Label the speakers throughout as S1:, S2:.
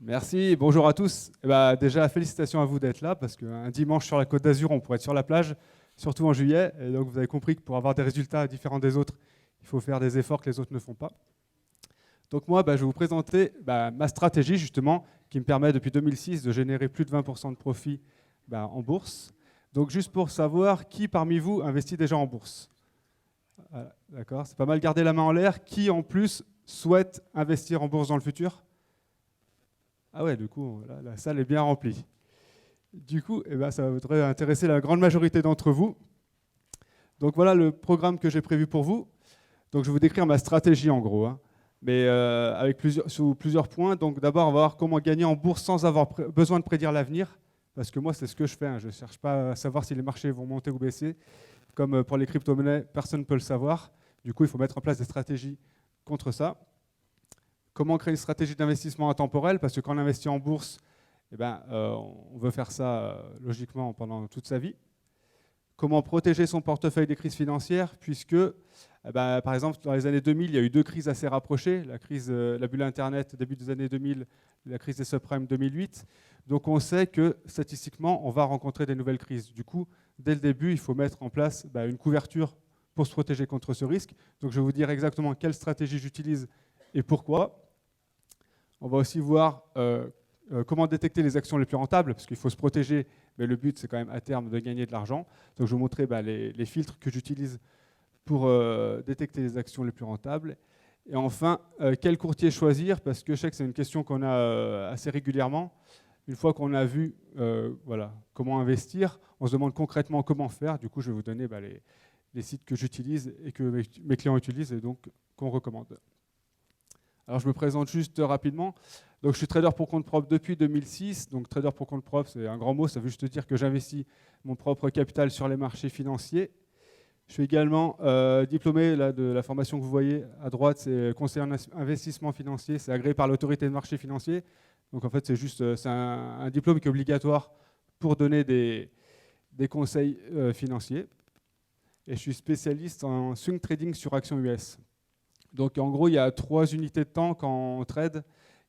S1: Merci, bonjour à tous. Déjà, félicitations à vous d'être là, parce qu'un dimanche sur la Côte d'Azur, on pourrait être sur la plage, surtout en juillet. Et donc, vous avez compris que pour avoir des résultats différents des autres, il faut faire des efforts que les autres ne font pas. Donc moi, je vais vous présenter ma stratégie, justement, qui me permet depuis 2006 de générer plus de 20% de profit en bourse. Donc juste pour savoir, qui parmi vous investit déjà en bourse? Voilà, d'accord, c'est pas mal, garder la main en l'air. Qui en plus souhaite investir en bourse dans le futur? Ah ouais, du coup, la salle est bien remplie. Du coup, ça devrait intéresser la grande majorité d'entre vous. Donc voilà le programme que j'ai prévu pour vous. Donc je vais vous décrire ma stratégie en gros, hein. Mais sous plusieurs points. Donc d'abord, on va voir comment gagner en bourse sans avoir besoin de prédire l'avenir. Parce que moi, c'est ce que je fais, hein. Je ne cherche pas à savoir si les marchés vont monter ou baisser. Comme pour les crypto-monnaies, personne ne peut le savoir. Du coup, il faut mettre en place des stratégies contre ça. Comment créer une stratégie d'investissement intemporel? Parce que quand on investit en bourse, on veut faire ça logiquement pendant toute sa vie. Comment protéger son portefeuille des crises financières? Puisque, par exemple, dans les années 2000, il y a eu deux crises assez rapprochées. La bulle Internet, début des années 2000, la crise des subprimes 2008. Donc on sait que statistiquement, on va rencontrer des nouvelles crises. Du coup, dès le début, il faut mettre en place une couverture pour se protéger contre ce risque. Donc je vais vous dire exactement quelle stratégie j'utilise et pourquoi. On va aussi voir comment détecter les actions les plus rentables, parce qu'il faut se protéger, mais le but, c'est quand même à terme de gagner de l'argent. Donc je vais vous montrer les filtres que j'utilise pour détecter les actions les plus rentables. Et enfin, quel courtier choisir? Parce que je sais que c'est une question qu'on a assez régulièrement. Une fois qu'on a vu comment investir, on se demande concrètement comment faire. Du coup, je vais vous donner les sites que j'utilise et que mes clients utilisent et donc qu'on recommande. Alors, je me présente juste rapidement. Donc, je suis trader pour compte propre depuis 2006. Donc, trader pour compte propre, c'est un grand mot. Ça veut juste dire que j'investis mon propre capital sur les marchés financiers. Je suis également diplômé de la formation que vous voyez à droite. C'est conseiller en investissement financier. C'est agréé par l'autorité des marchés financiers. Donc, en fait, c'est un diplôme qui est obligatoire pour donner des conseils financiers. Et je suis spécialiste en swing trading sur actions US. Donc en gros, il y a 3 unités de temps quand on trade.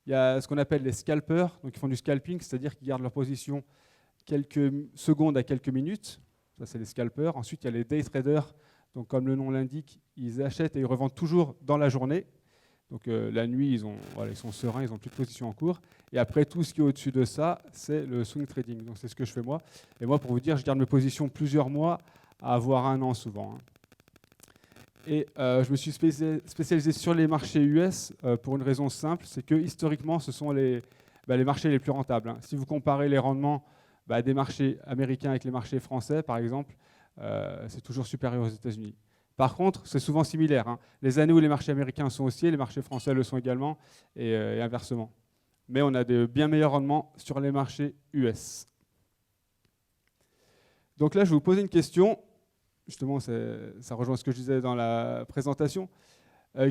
S1: Il y a ce qu'on appelle les scalpers, donc ils font du scalping, c'est-à-dire qu'ils gardent leur position quelques secondes à quelques minutes. Ça, c'est les scalpers. Ensuite, il y a les day traders. Donc comme le nom l'indique, ils achètent et ils revendent toujours dans la journée. Donc la nuit, ils sont sereins, ils n'ont plus de position en cours. Et après, tout ce qui est au-dessus de ça, c'est le swing trading. Donc c'est ce que je fais moi. Et moi, pour vous dire, je garde mes positions plusieurs mois, à voire un an souvent, hein. Et je me suis spécialisé sur les marchés US pour une raison simple, c'est que historiquement, ce sont les marchés les plus rentables, hein. Si vous comparez les rendements des marchés américains avec les marchés français, par exemple, c'est toujours supérieur aux États-Unis. Par contre, c'est souvent similaire, hein. Les années où les marchés américains sont haussiers, les marchés français le sont également, et inversement. Mais on a de bien meilleurs rendements sur les marchés US. Donc là, je vais vous poser une question. Justement, ça rejoint ce que je disais dans la présentation.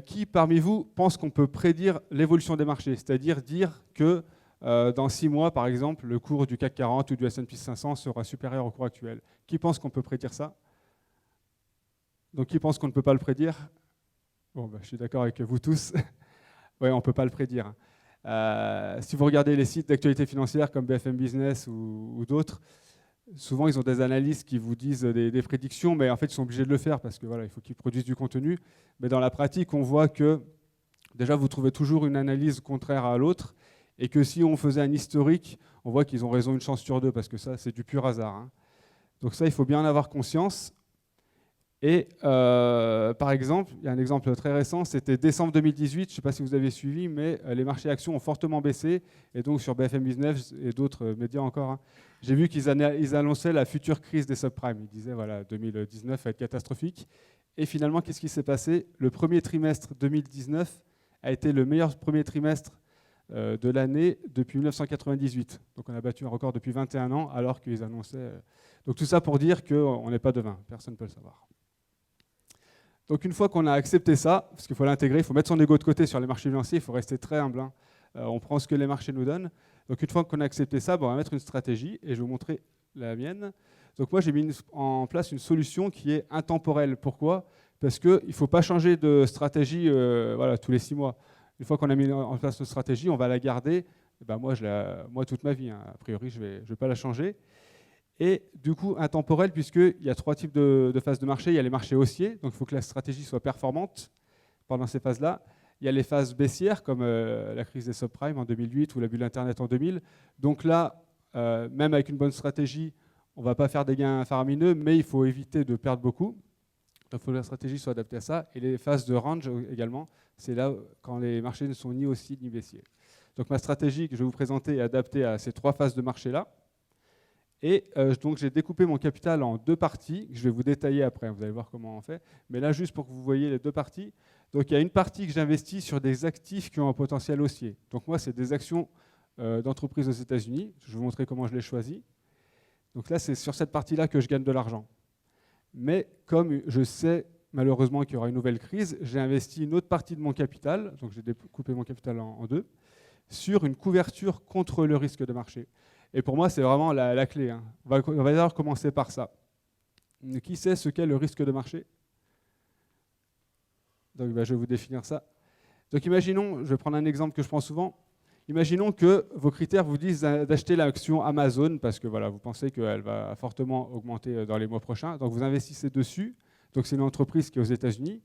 S1: Qui parmi vous pense qu'on peut prédire l'évolution des marchés? C'est-à-dire dire que dans 6 mois, par exemple, le cours du CAC 40 ou du S&P 500 sera supérieur au cours actuel. Qui pense qu'on peut prédire ça? Donc, qui pense qu'on ne peut pas le prédire? Bon, je suis d'accord avec vous tous. Oui, on ne peut pas le prédire. Si vous regardez les sites d'actualité financière comme BFM Business ou d'autres, souvent, ils ont des analystes qui vous disent des prédictions, mais en fait, ils sont obligés de le faire parce que il faut qu'ils produisent du contenu. Mais dans la pratique, on voit que déjà, vous trouvez toujours une analyse contraire à l'autre, et que si on faisait un historique, on voit qu'ils ont raison une chance sur 2 parce que ça, c'est du pur hasard, hein. Donc ça, il faut bien en avoir conscience. Et par exemple, il y a un exemple très récent, c'était décembre 2018, je ne sais pas si vous avez suivi, mais les marchés actions ont fortement baissé, et donc sur BFM Business et d'autres médias encore, hein, j'ai vu qu'ils annonçaient la future crise des subprimes. Ils disaient, 2019 va être catastrophique. Et finalement, qu'est-ce qui s'est passé? Le premier trimestre 2019 a été le meilleur premier trimestre de l'année depuis 1998. Donc on a battu un record depuis 21 ans, alors qu'ils annonçaient... Donc tout ça pour dire qu'on n'est pas devin, personne ne peut le savoir. Donc une fois qu'on a accepté ça, parce qu'il faut l'intégrer, il faut mettre son ego de côté sur les marchés financiers, il faut rester très humble, hein. On prend ce que les marchés nous donnent. Donc une fois qu'on a accepté ça, on va mettre une stratégie, et je vais vous montrer la mienne. Donc moi, j'ai mis en place une solution qui est intemporelle. Pourquoi? Parce qu'il ne faut pas changer de stratégie tous les 6 mois. Une fois qu'on a mis en place notre stratégie, on va la garder Et ben moi, toute ma vie, hein, a priori, je vais pas la changer. Et du coup, intemporel, puisqu'il y a 3 types de phases de marché. Il y a les marchés haussiers, donc il faut que la stratégie soit performante pendant ces phases-là. Il y a les phases baissières, comme la crise des subprimes en 2008 ou la bulle Internet en 2000. Donc là, même avec une bonne stratégie, on ne va pas faire des gains faramineux, mais il faut éviter de perdre beaucoup. Donc il faut que la stratégie soit adaptée à ça. Et les phases de range également, c'est là quand les marchés ne sont ni haussiers ni baissiers. Donc ma stratégie que je vais vous présenter est adaptée à ces 3 phases de marché-là. Et donc j'ai découpé mon capital en 2 parties, que je vais vous détailler après, vous allez voir comment on fait. Mais là, juste pour que vous voyez les 2 parties. Donc il y a une partie que j'investis sur des actifs qui ont un potentiel haussier. Donc moi, c'est des actions d'entreprises aux États-Unis. Je vais vous montrer comment je les choisis. Donc là, c'est sur cette partie-là que je gagne de l'argent. Mais comme je sais malheureusement qu'il y aura une nouvelle crise, j'ai investi une autre partie de mon capital, donc j'ai découpé mon capital en 2, sur une couverture contre le risque de marché. Et pour moi, c'est vraiment la clé, hein. On va d'abord commencer par ça. Qui sait ce qu'est le risque de marché? Donc, je vais vous définir ça. Donc, imaginons, je vais prendre un exemple que je prends souvent. Imaginons que vos critères vous disent d'acheter l'action Amazon parce que voilà, vous pensez qu'elle va fortement augmenter dans les mois prochains. Donc, vous investissez dessus. Donc, c'est une entreprise qui est aux États-Unis.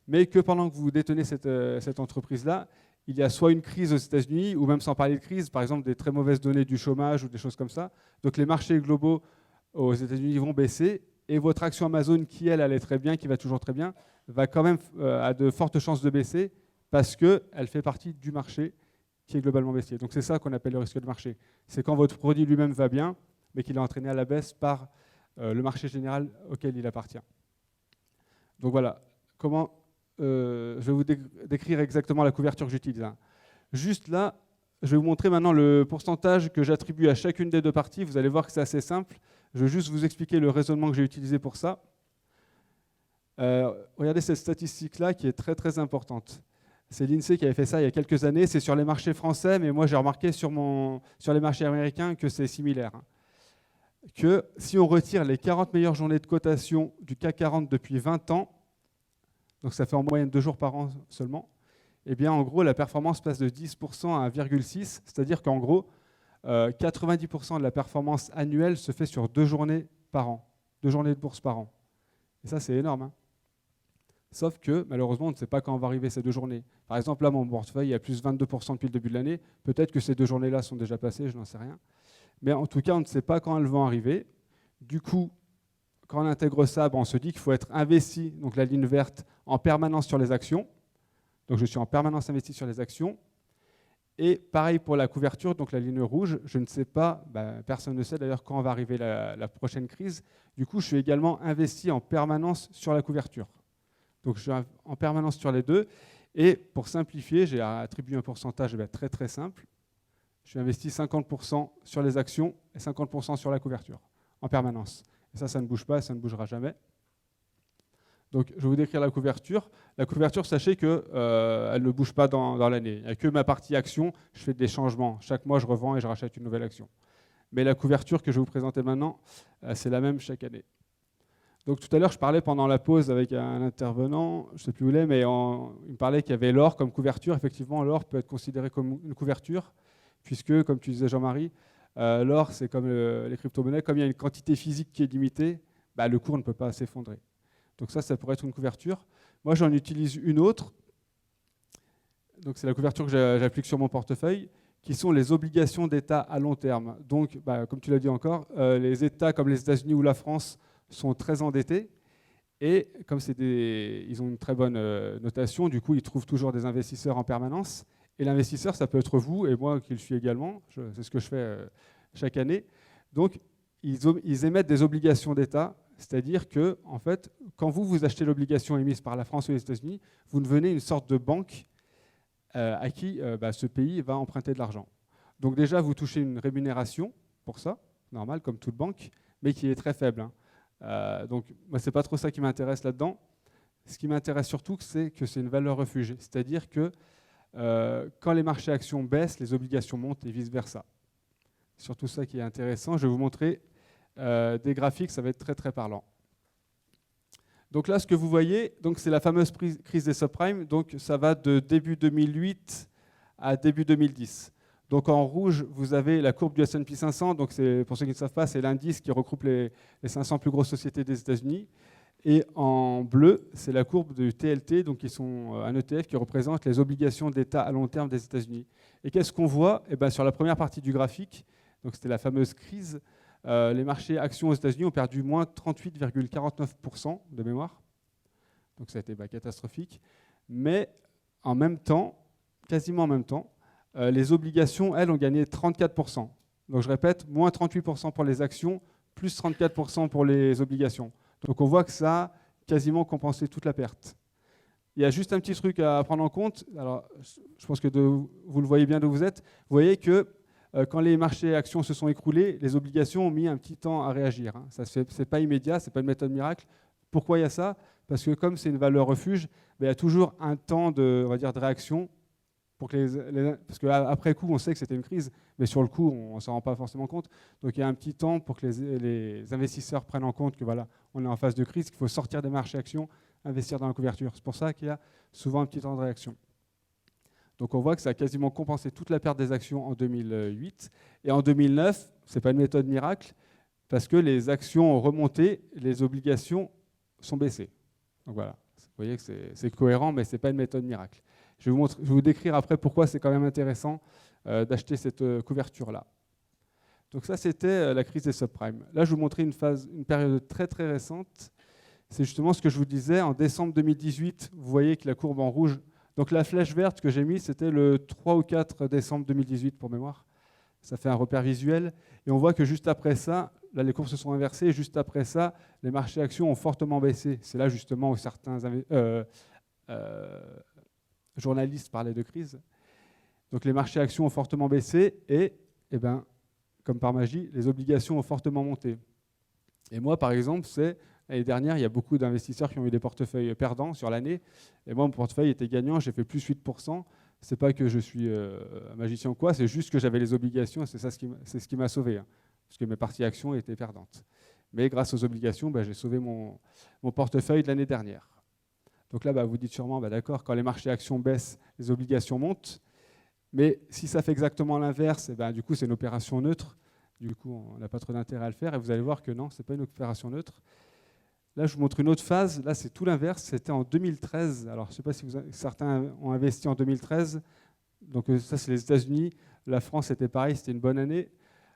S1: Mais que pendant que vous détenez cette entreprise-là, il y a soit une crise aux États-Unis, ou même sans parler de crise, par exemple des très mauvaises données du chômage ou des choses comme ça. Donc les marchés globaux aux États-Unis vont baisser, et votre action Amazon, qui elle allait très bien, qui va toujours très bien, va quand même à de fortes chances de baisser, parce qu'elle fait partie du marché qui est globalement baissier. Donc c'est ça qu'on appelle le risque de marché. C'est quand votre produit lui-même va bien, mais qu'il est entraîné à la baisse par le marché général auquel il appartient. Donc voilà, comment... je vais vous décrire exactement la couverture que j'utilise. Juste là, je vais vous montrer maintenant le pourcentage que j'attribue à chacune des 2 parties. Vous allez voir que c'est assez simple. Je vais juste vous expliquer le raisonnement que j'ai utilisé pour ça. Regardez cette statistique-là qui est très très importante. C'est l'INSEE qui avait fait ça il y a quelques années. C'est sur les marchés français, mais moi j'ai remarqué sur les marchés américains que c'est similaire. Que si on retire les 40 meilleures journées de cotation du CAC 40 depuis 20 ans, donc ça fait en moyenne 2 jours par an seulement, eh bien en gros la performance passe de 10% à 1,6, c'est-à-dire qu'en gros 90% de la performance annuelle se fait sur 2 journées par an, 2 journées de bourse par an. Et ça c'est énorme, hein. Sauf que malheureusement on ne sait pas quand vont arriver ces 2 journées. Par exemple là mon portefeuille il y a plus 22% depuis le début de l'année, peut-être que ces 2 journées-là sont déjà passées, je n'en sais rien. Mais en tout cas on ne sait pas quand elles vont arriver. Du coup, quand on intègre ça, on se dit qu'il faut être investi, donc la ligne verte, en permanence sur les actions. Donc je suis en permanence investi sur les actions. Et pareil pour la couverture, donc la ligne rouge, je ne sais pas, personne ne sait d'ailleurs quand va arriver la prochaine crise. Du coup, je suis également investi en permanence sur la couverture. Donc je suis en permanence sur les 2. Et pour simplifier, j'ai attribué un pourcentage très très simple. Je suis investi 50% sur les actions et 50% sur la couverture, en permanence. Et ça ne bouge pas, ça ne bougera jamais. Donc, je vais vous décrire la couverture. La couverture, sachez qu'elle ne bouge pas dans l'année. Il n'y a que ma partie action, je fais des changements. Chaque mois, je revends et je rachète une nouvelle action. Mais la couverture que je vais vous présenter maintenant, c'est la même chaque année. Donc, tout à l'heure, je parlais pendant la pause avec un intervenant, je ne sais plus où il est, mais il me parlait qu'il y avait l'or comme couverture. Effectivement, l'or peut être considéré comme une couverture, puisque, comme tu disais Jean-Marie, l'or, c'est comme les crypto-monnaies, comme il y a une quantité physique qui est limitée, le cours ne peut pas s'effondrer. Donc ça pourrait être une couverture. Moi, j'en utilise une autre. Donc c'est la couverture que j'applique sur mon portefeuille, qui sont les obligations d'État à long terme. Donc, comme tu l'as dit encore, les États comme les États-Unis ou la France sont très endettés. Et comme ils ont une très bonne notation, du coup, ils trouvent toujours des investisseurs en permanence. Et l'investisseur, ça peut être vous et moi qui le suis également. C'est ce que je fais chaque année. Donc, ils émettent des obligations d'État, c'est-à-dire que, en fait, quand vous achetez l'obligation émise par la France ou les États-Unis, vous devenez une sorte de banque à qui ce pays va emprunter de l'argent. Donc déjà, vous touchez une rémunération pour ça, normal, comme toute banque, mais qui est très faible. Donc, moi, ce n'est pas trop ça qui m'intéresse là-dedans. Ce qui m'intéresse surtout, c'est que c'est une valeur refuge, c'est-à-dire que quand les marchés actions baissent, les obligations montent et vice-versa. C'est surtout ça qui est intéressant. Je vais vous montrer des graphiques, ça va être très très parlant. Donc là, ce que vous voyez, c'est la fameuse crise des subprimes. Donc ça va de début 2008 à début 2010. Donc en rouge, vous avez la courbe du S&P 500. Donc pour ceux qui ne savent pas, c'est l'indice qui regroupe les 500 plus grosses sociétés des États-Unis. Et en bleu, c'est la courbe du TLT, donc qui sont un ETF qui représente les obligations d'État à long terme des États-Unis. Et qu'est-ce qu'on voit? Eh bien, sur la première partie du graphique, donc c'était la fameuse crise, les marchés actions aux États-Unis ont perdu moins 38,49% de mémoire. Donc ça a été catastrophique. Mais en même temps, quasiment en même temps, les obligations, elles, ont gagné 34%. Donc je répète, moins 38% pour les actions, plus 34% pour les obligations. Donc on voit que ça a quasiment compensé toute la perte. Il y a juste un petit truc à prendre en compte. Alors, je pense que vous le voyez bien d'où vous êtes. Vous voyez que quand les marchés actions se sont écroulés, les obligations ont mis un petit temps à réagir. Ce n'est pas immédiat, ce n'est pas une méthode miracle. Pourquoi il y a ça? Parce que comme c'est une valeur refuge, il y a toujours un temps de, on va dire, de réaction. Parce qu'après coup, on sait que c'était une crise, mais sur le coup, on ne s'en rend pas forcément compte. Donc il y a un petit temps pour que les investisseurs prennent en compte que voilà, on est en phase de crise, qu'il faut sortir des marchés actions, investir dans la couverture. C'est pour ça qu'il y a souvent un petit temps de réaction. Donc on voit que ça a quasiment compensé toute la perte des actions en 2008. Et en 2009, ce n'est pas une méthode miracle, parce que les actions ont remonté, les obligations sont baissées. Donc voilà, vous voyez que c'est cohérent, mais ce n'est pas une méthode miracle. Je vais vous décrire après pourquoi c'est quand même intéressant d'acheter cette couverture-là. Donc ça, c'était la crise des subprimes. Là, je vais vous montrer une période très très récente. C'est justement ce que je vous disais. En décembre 2018, vous voyez que la courbe en rouge, donc la flèche verte que j'ai mise, c'était le 3 ou 4 décembre 2018 pour mémoire. Ça fait un repère visuel. Et on voit que juste après ça, là, les courbes se sont inversées. Et juste après ça, les marchés actions ont fortement baissé. C'est là justement où certains journalistes parlaient de crise. Donc les marchés actions ont fortement baissé et comme par magie, les obligations ont fortement monté. Et moi, par exemple, l'année dernière, il y a beaucoup d'investisseurs qui ont eu des portefeuilles perdants sur l'année. Et moi, mon portefeuille était gagnant, j'ai fait plus 8%. Ce n'est pas que je suis un magicien ou quoi, c'est juste que j'avais les obligations et c'est ce qui m'a sauvé. Parce que mes parties actions étaient perdantes. Mais grâce aux obligations, j'ai sauvé mon portefeuille de l'année dernière. Donc là, vous dites sûrement, d'accord, quand les marchés actions baissent, les obligations montent. Mais si ça fait exactement l'inverse, du coup, c'est une opération neutre. Du coup, on n'a pas trop d'intérêt à le faire. Et vous allez voir que non, ce n'est pas une opération neutre. Là, je vous montre une autre phase. Là, c'est tout l'inverse. C'était en 2013. Alors, je ne sais pas si certains ont investi en 2013. Donc ça, c'est les États-Unis. La France, c'était pareil, c'était une bonne année.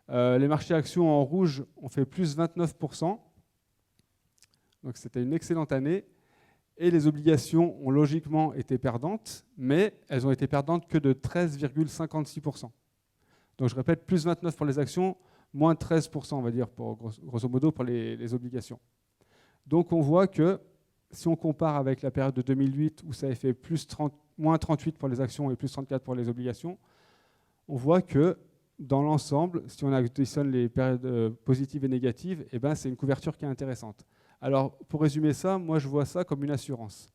S1: Les marchés actions en rouge ont fait plus 29%. Donc c'était une excellente année. Et les obligations ont logiquement été perdantes, mais elles ont été perdantes que de 13,56%. Donc je répète, plus 29 pour les actions, moins 13%, on va dire, grosso modo, pour les obligations. Donc on voit que si on compare avec la période de 2008, où ça avait fait moins 38 pour les actions et plus 34 pour les obligations, on voit que dans l'ensemble, si on additionne les périodes positives et négatives, c'est une couverture qui est intéressante. Alors, pour résumer ça, moi, je vois ça comme une assurance.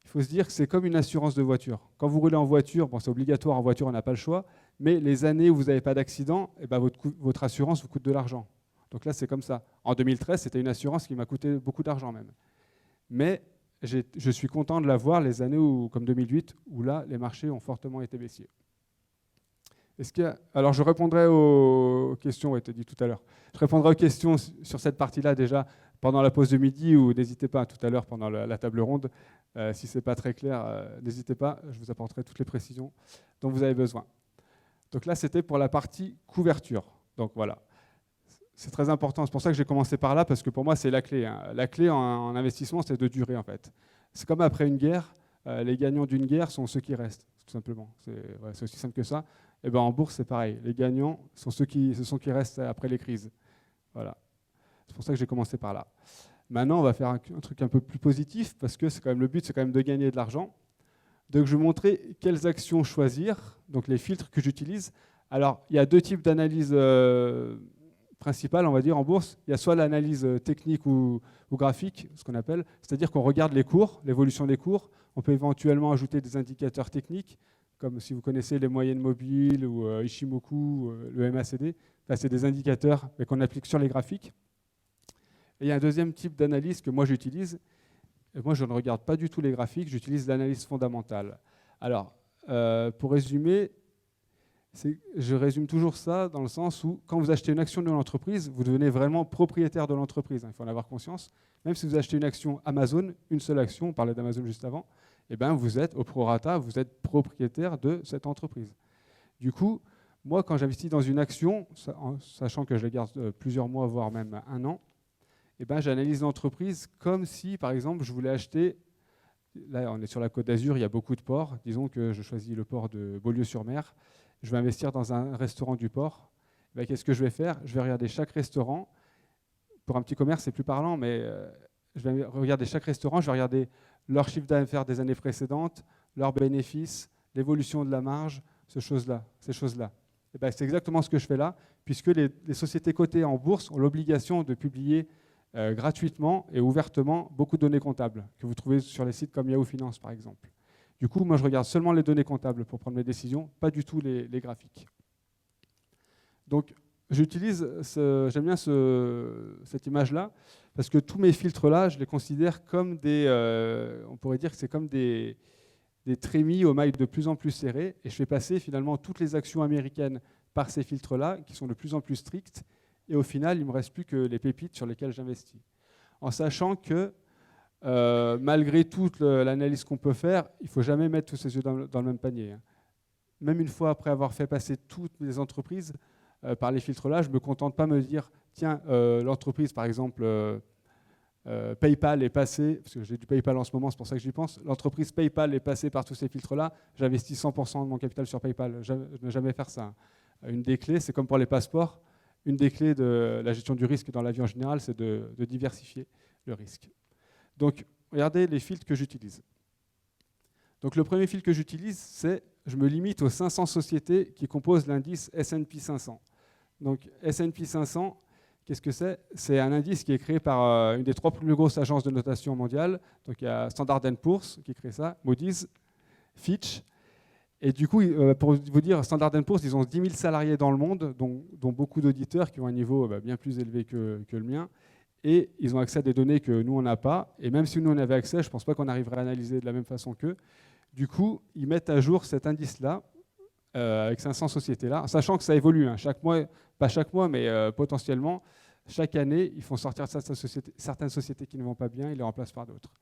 S1: Il faut se dire que c'est comme une assurance de voiture. Quand vous roulez en voiture, c'est obligatoire, en voiture, on n'a pas le choix, mais les années où vous n'avez pas d'accident, votre assurance vous coûte de l'argent. Donc là, c'est comme ça. En 2013, c'était une assurance qui m'a coûté beaucoup d'argent même. Mais je suis content de l'avoir les années comme 2008, où là, les marchés ont fortement été baissiers. Alors, je répondrai aux questions, été dit tout à l'heure. Je répondrai aux questions sur cette partie-là déjà pendant la pause de midi ou n'hésitez pas tout à l'heure pendant la table ronde. Si ce n'est pas très clair, n'hésitez pas, je vous apporterai toutes les précisions dont vous avez besoin. Donc là, c'était pour la partie couverture. Donc voilà, c'est très important. C'est pour ça que j'ai commencé par là, parce que pour moi, c'est la clé. La clé en investissement, c'est de durer en fait. C'est comme après une guerre, les gagnants d'une guerre sont ceux qui restent, tout simplement. C'est aussi simple que ça. Et en bourse, c'est pareil. Les gagnants sont ceux qui restent après les crises. Voilà. C'est pour ça que j'ai commencé par là. Maintenant, on va faire un truc un peu plus positif, parce que c'est quand même le but, c'est quand même de gagner de l'argent. Donc, je vais vous montrer quelles actions choisir, donc les filtres que j'utilise. Alors, il y a deux types d'analyse principales, on va dire, en bourse. Il y a soit l'analyse technique ou graphique, ce qu'on appelle, c'est-à-dire qu'on regarde les cours, l'évolution des cours. On peut éventuellement ajouter des indicateurs techniques, comme si vous connaissez les moyennes mobiles ou Ishimoku, le MACD. Là, c'est des indicateurs mais qu'on applique sur les graphiques. Et il y a un deuxième type d'analyse que moi j'utilise. Et moi, je ne regarde pas du tout les graphiques, j'utilise l'analyse fondamentale. Alors, pour résumer, Je résume toujours ça dans le sens où, quand vous achetez une action de l'entreprise, vous devenez vraiment propriétaire de l'entreprise. Il faut en avoir conscience. Même si vous achetez une action Amazon, une seule action, on parlait d'Amazon juste avant, eh ben vous êtes au prorata, vous êtes propriétaire de cette entreprise. Du coup, moi, quand j'investis dans une action, sachant que je la garde plusieurs mois, voire même un an, eh ben, j'analyse l'entreprise comme si, par exemple, je voulais acheter. Là, on est sur la Côte d'Azur, il y a beaucoup de ports. Disons que je choisis le port de Beaulieu-sur-Mer. Je vais investir dans un restaurant du port. Ben, qu'est-ce que je vais faire? Je vais regarder chaque restaurant. Pour un petit commerce, c'est plus parlant, mais je vais regarder chaque restaurant. Je vais regarder leur chiffre d'affaires des années précédentes, leurs bénéfices, l'évolution de la marge, ces choses-là. Et ben, c'est exactement ce que je fais là, puisque les sociétés cotées en bourse ont l'obligation de publier gratuitement et ouvertement beaucoup de données comptables que vous trouvez sur les sites comme Yahoo Finance, par exemple. Du coup, moi, je regarde seulement les données comptables pour prendre mes décisions, pas du tout les graphiques. Donc, j'aime bien cette image-là, parce que tous mes filtres-là, je les considère comme on pourrait dire que c'est comme des trémies aux mailles de plus en plus serrées, et je fais passer finalement toutes les actions américaines par ces filtres-là, qui sont de plus en plus stricts, et au final, il ne me reste plus que les pépites sur lesquelles j'investis. En sachant que, malgré toute l'analyse qu'on peut faire, il ne faut jamais mettre tous ses œufs dans le même panier. Même une fois après avoir fait passer toutes les entreprises par les filtres-là, je ne me contente pas de me dire, tiens, l'entreprise, par exemple, PayPal est passée, parce que j'ai du PayPal en ce moment, c'est pour ça que j'y pense, l'entreprise PayPal est passée par tous ces filtres-là, j'investis 100% de mon capital sur PayPal. Je ne jamais faire ça. Une des clés, c'est comme pour les passeports, une des clés de la gestion du risque dans la vie en général, c'est de diversifier le risque. Donc, regardez les filtres que j'utilise. Donc, le premier filtre que j'utilise, c'est je me limite aux 500 sociétés qui composent l'indice S&P 500. Donc, S&P 500, qu'est-ce que c'est? C'est un indice qui est créé par une des 3 plus grosses agences de notation mondiale. Donc, il y a Standard & Poor's qui crée ça, Moody's, Fitch. Et du coup, pour vous dire, Standard & Poor's, ils ont 10 000 salariés dans le monde, dont beaucoup d'auditeurs qui ont un niveau bien plus élevé que le mien. Et ils ont accès à des données que nous, on n'a pas. Et même si nous, on avait accès, je ne pense pas qu'on arriverait à analyser de la même façon qu'eux. Du coup, ils mettent à jour cet indice-là, avec 500 sociétés-là, sachant que ça évolue. Chaque mois, pas chaque mois, mais potentiellement, chaque année, ils font sortir certaines sociétés qui ne vont pas bien, ils les remplacent par d'autres.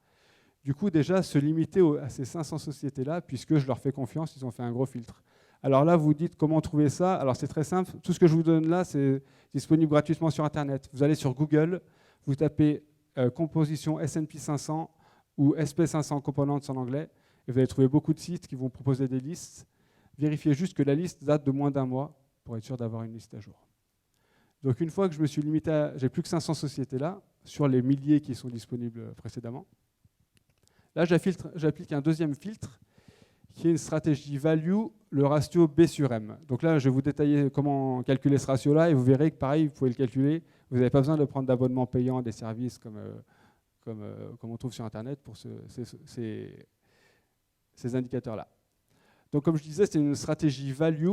S1: Du coup, déjà, se limiter à ces 500 sociétés-là, puisque je leur fais confiance, ils ont fait un gros filtre. Alors là, vous dites comment trouver ça. Alors c'est très simple. Tout ce que je vous donne là, c'est disponible gratuitement sur Internet. Vous allez sur Google, vous tapez composition S&P 500 ou SP500 Components en anglais, et vous allez trouver beaucoup de sites qui vont proposer des listes. Vérifiez juste que la liste date de moins d'un mois pour être sûr d'avoir une liste à jour. Donc une fois que je me suis limité j'ai plus que 500 sociétés là, sur les milliers qui sont disponibles précédemment. Là, j'applique un deuxième filtre qui est une stratégie value, le ratio B sur M. Donc là, je vais vous détailler comment calculer ce ratio-là et vous verrez que pareil, vous pouvez le calculer. Vous n'avez pas besoin de prendre d'abonnement payant à des services comme on trouve sur Internet pour ces indicateurs-là. Donc comme je disais, c'est une stratégie value.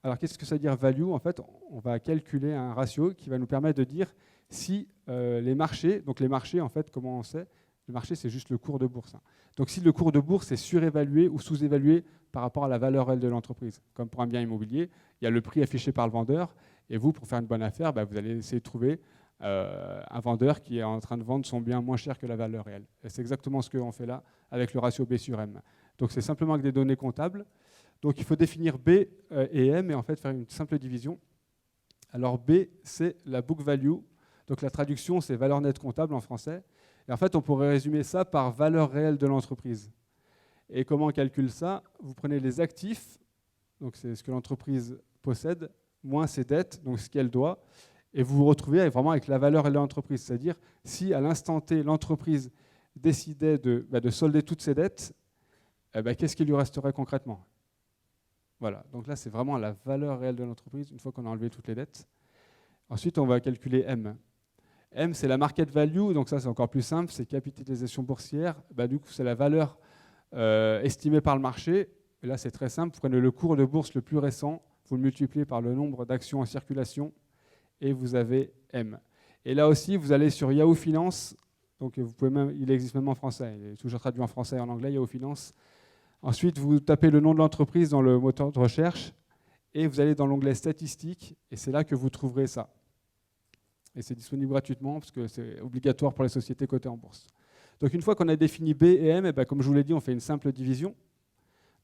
S1: Alors qu'est-ce que ça veut dire value? En fait, on va calculer un ratio qui va nous permettre de dire si les marchés, donc les marchés, en fait, comment on sait? Le marché, c'est juste le cours de bourse. Donc, si le cours de bourse est surévalué ou sous-évalué par rapport à la valeur réelle de l'entreprise, comme pour un bien immobilier, il y a le prix affiché par le vendeur, et vous, pour faire une bonne affaire, vous allez essayer de trouver un vendeur qui est en train de vendre son bien moins cher que la valeur réelle. Et c'est exactement ce qu'on fait là avec le ratio B sur M. Donc, c'est simplement avec des données comptables. Donc, il faut définir B et M et en fait faire une simple division. Alors, B, c'est la book value. Donc, la traduction, c'est valeur nette comptable en français. Et en fait, on pourrait résumer ça par valeur réelle de l'entreprise. Et comment on calcule ça? Vous prenez les actifs, donc c'est ce que l'entreprise possède, moins ses dettes, donc ce qu'elle doit, et vous vous retrouvez vraiment avec la valeur réelle de l'entreprise. C'est-à-dire, si à l'instant T, l'entreprise décidait de solder toutes ses dettes, qu'est-ce qui lui resterait concrètement? Voilà, donc là, c'est vraiment la valeur réelle de l'entreprise, une fois qu'on a enlevé toutes les dettes. Ensuite, on va calculer M. M, c'est la market value, donc ça c'est encore plus simple, c'est capitalisation boursière. Du coup, c'est la valeur estimée par le marché. Et là, c'est très simple, vous prenez le cours de bourse le plus récent, vous le multipliez par le nombre d'actions en circulation, et vous avez M. Et là aussi, vous allez sur Yahoo Finance, donc vous pouvez même, il existe même en français, il est toujours traduit en français et en anglais, Yahoo Finance. Ensuite, vous tapez le nom de l'entreprise dans le moteur de recherche, et vous allez dans l'onglet statistiques, et c'est là que vous trouverez ça. Et c'est disponible gratuitement, parce que c'est obligatoire pour les sociétés cotées en bourse. Donc une fois qu'on a défini B et M, et bien, comme je vous l'ai dit, on fait une simple division,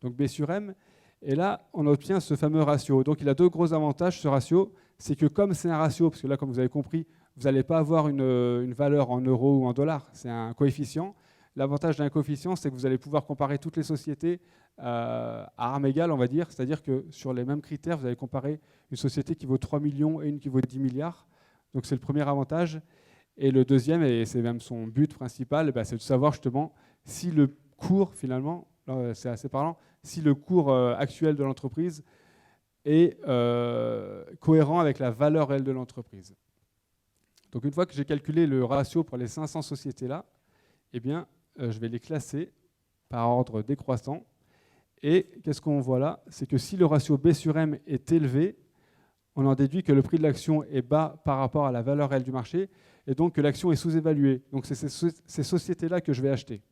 S1: donc B sur M, et là, on obtient ce fameux ratio. Donc il a deux gros avantages, ce ratio, c'est que comme c'est un ratio, parce que là, comme vous avez compris, vous n'allez pas avoir une valeur en euros ou en dollars, c'est un coefficient. L'avantage d'un coefficient, c'est que vous allez pouvoir comparer toutes les sociétés à armes égales, on va dire, c'est-à-dire que sur les mêmes critères, vous allez comparer une société qui vaut 3 millions et une qui vaut 10 milliards. Donc c'est le premier avantage. Et le deuxième, et c'est même son but principal, c'est de savoir justement si le cours, finalement, c'est assez parlant, si le cours actuel de l'entreprise est cohérent avec la valeur réelle de l'entreprise. Donc une fois que j'ai calculé le ratio pour les 500 sociétés-là, eh bien, je vais les classer par ordre décroissant. Et qu'est-ce qu'on voit là? C'est que si le ratio B sur M est élevé, on en déduit que le prix de l'action est bas par rapport à la valeur réelle du marché, et donc que l'action est sous-évaluée. Donc c'est ces sociétés-là que je vais acheter,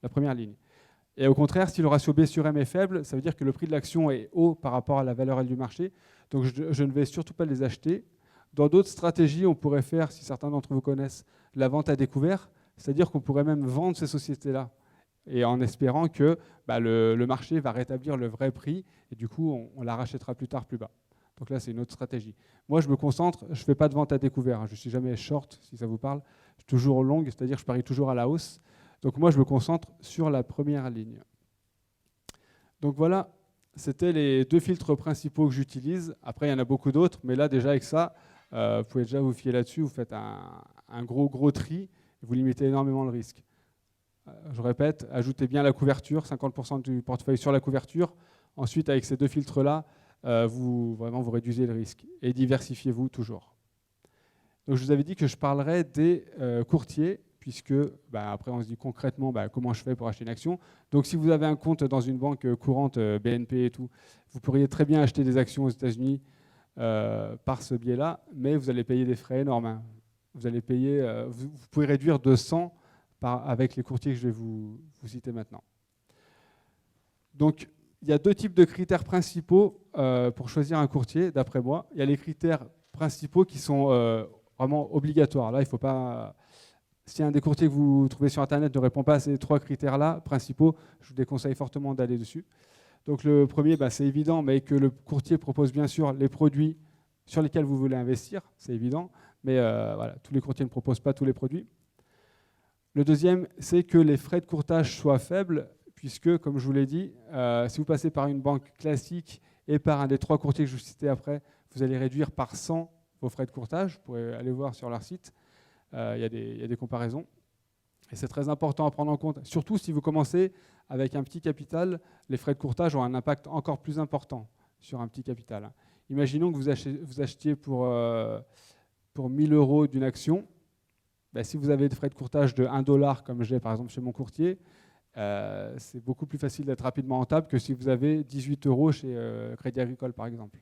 S1: la première ligne. Et au contraire, si le ratio B sur M est faible, ça veut dire que le prix de l'action est haut par rapport à la valeur réelle du marché, donc je ne vais surtout pas les acheter. Dans d'autres stratégies, on pourrait faire, si certains d'entre vous connaissent, la vente à découvert, c'est-à-dire qu'on pourrait même vendre ces sociétés-là, et en espérant que le marché va rétablir le vrai prix, et du coup, on la rachètera plus tard plus bas. Donc là, c'est une autre stratégie. Moi, je me concentre, je ne fais pas de vente à découvert, je ne suis jamais short, si ça vous parle, je suis toujours long, c'est-à-dire que je parie toujours à la hausse. Donc moi, je me concentre sur la première ligne. Donc voilà, c'était les deux filtres principaux que j'utilise. Après, il y en a beaucoup d'autres, mais là, déjà avec ça, vous pouvez déjà vous fier là-dessus, vous faites un gros tri, vous limitez énormément le risque. Je répète, ajoutez bien la couverture, 50% du portefeuille sur la couverture. Ensuite, avec ces deux filtres-là, vous réduisez le risque. Et diversifiez-vous toujours. Donc, je vous avais dit que je parlerais des courtiers, puisque après, on se dit concrètement comment je fais pour acheter une action. Donc, si vous avez un compte dans une banque courante, BNP et tout, vous pourriez très bien acheter des actions aux États-Unis par ce biais-là, mais vous allez payer des frais énormes. Hein. Vous allez payer, vous pouvez réduire de 100 avec les courtiers que je vais vous citer maintenant. Donc, il y a deux types de critères principaux pour choisir un courtier, d'après moi. Il y a les critères principaux qui sont vraiment obligatoires. Là, il ne faut pas... Si un des courtiers que vous trouvez sur Internet ne répond pas à ces trois critères-là principaux, je vous déconseille fortement d'aller dessus. Donc, le premier, c'est évident, mais que le courtier propose bien sûr les produits sur lesquels vous voulez investir, c'est évident, mais voilà, tous les courtiers ne proposent pas tous les produits. Le deuxième, c'est que les frais de courtage soient faibles, puisque, comme je vous l'ai dit, si vous passez par une banque classique et par un des trois courtiers que je vous citais après, vous allez réduire par 100 vos frais de courtage. Vous pourrez aller voir sur leur site, il y a des comparaisons. Et c'est très important à prendre en compte, surtout si vous commencez avec un petit capital, les frais de courtage ont un impact encore plus important sur un petit capital. Imaginons que vous achetiez pour 1000 € d'une action. Si vous avez des frais de courtage de 1 $, comme j'ai par exemple chez mon courtier, c'est beaucoup plus facile d'être rapidement rentable que si vous avez 18 € chez Crédit Agricole, par exemple.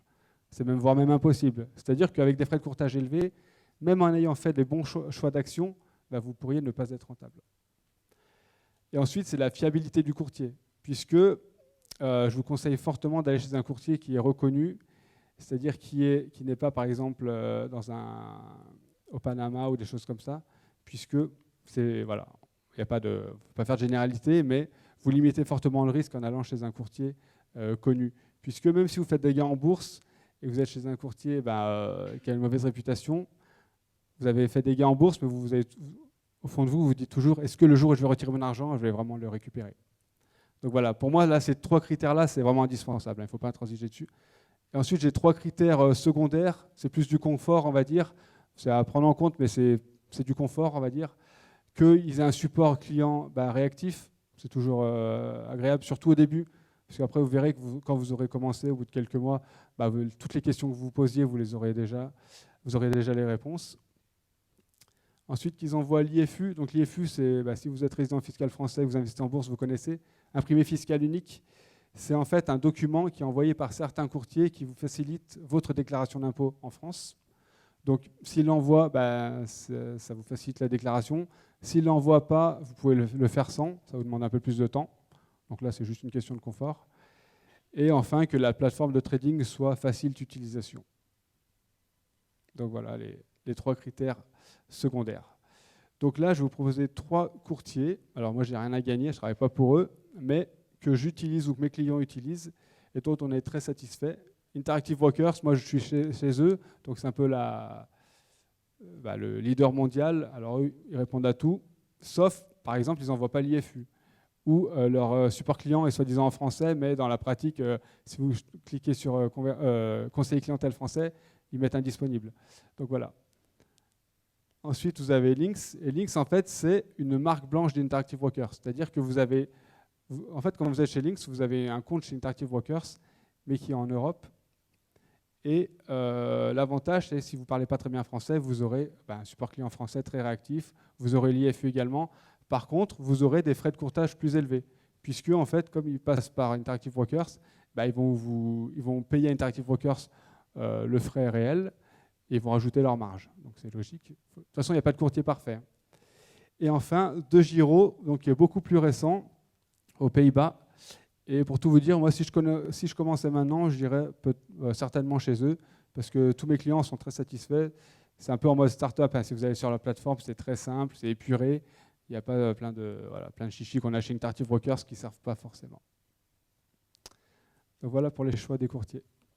S1: C'est voire même impossible. C'est-à-dire qu'avec des frais de courtage élevés, même en ayant fait des bons choix d'action, vous pourriez ne pas être rentable. Et ensuite, c'est la fiabilité du courtier, puisque je vous conseille fortement d'aller chez un courtier qui est reconnu, c'est-à-dire qui n'est pas, par exemple, au Panama ou des choses comme ça, puisque c'est... Voilà. Il n'y a pas de... Faut pas faire de généralité, mais vous limitez fortement le risque en allant chez un courtier connu. Puisque même si vous faites des gains en bourse et que vous êtes chez un courtier qui a une mauvaise réputation, vous avez fait des gains en bourse, mais vous avez, au fond de vous, vous dites toujours, est-ce que le jour où je vais retirer mon argent, je vais vraiment le récupérer? Donc voilà, pour moi, là, ces trois critères-là, c'est vraiment indispensable. Il ne faut pas transiger dessus. Et ensuite, j'ai trois critères secondaires. C'est plus du confort, on va dire. C'est à prendre en compte, mais c'est du confort, on va dire. Qu'ils aient un support client réactif, c'est toujours agréable, surtout au début, parce qu'après vous verrez que quand vous aurez commencé, au bout de quelques mois, toutes les questions que vous posiez, vous aurez déjà les réponses. Ensuite, qu'ils envoient l'IFU. Donc l'IFU, c'est si vous êtes résident fiscal français, vous investissez en bourse, vous connaissez. Imprimé fiscal unique, c'est en fait un document qui est envoyé par certains courtiers qui vous facilite votre déclaration d'impôt en France. Donc, s'il l'envoie, ça vous facilite la déclaration. S'il ne l'envoie pas, vous pouvez le faire sans. Ça vous demande un peu plus de temps. Donc là, c'est juste une question de confort. Et enfin, que la plateforme de trading soit facile d'utilisation. Donc voilà les 3 critères secondaires. Donc là, je vais vous proposer 3 courtiers. Alors moi, je n'ai rien à gagner, je ne travaille pas pour eux, mais que j'utilise ou que mes clients utilisent et dont on est très satisfait. Interactive Brokers, moi je suis chez eux, donc c'est un peu le leader mondial. Alors eux, ils répondent à tout, sauf, par exemple, ils n'envoient pas l'IFU. Ou leur support client est soi-disant en français, mais dans la pratique, si vous cliquez sur conseiller clientèle français, ils mettent indisponible. Donc voilà. Ensuite, vous avez Lynx. Et Lynx, en fait, c'est une marque blanche d'Interactive Brokers. C'est-à-dire que vous avez, en fait, quand vous êtes chez Lynx, vous avez un compte chez Interactive Brokers, mais qui est en Europe. Et l'avantage, c'est si vous ne parlez pas très bien français, vous aurez un support client français très réactif. Vous aurez l'IFU également. Par contre, vous aurez des frais de courtage plus élevés, puisque, en fait, comme ils passent par Interactive Brokers, ils vont payer à Interactive Brokers le frais réel et ils vont rajouter leur marge. Donc c'est logique. De toute façon, il n'y a pas de courtier parfait. Et enfin, DeGiro, donc qui est beaucoup plus récent, aux Pays-Bas. Et pour tout vous dire, moi, si je commençais maintenant, je dirais certainement chez eux, parce que tous mes clients sont très satisfaits. C'est un peu en mode start-up. Hein. Si vous allez sur la plateforme, c'est très simple, c'est épuré. Il n'y a pas plein de chichis qu'on a chez Interactive Brokers qui ne servent pas forcément. Donc voilà pour les choix des courtiers.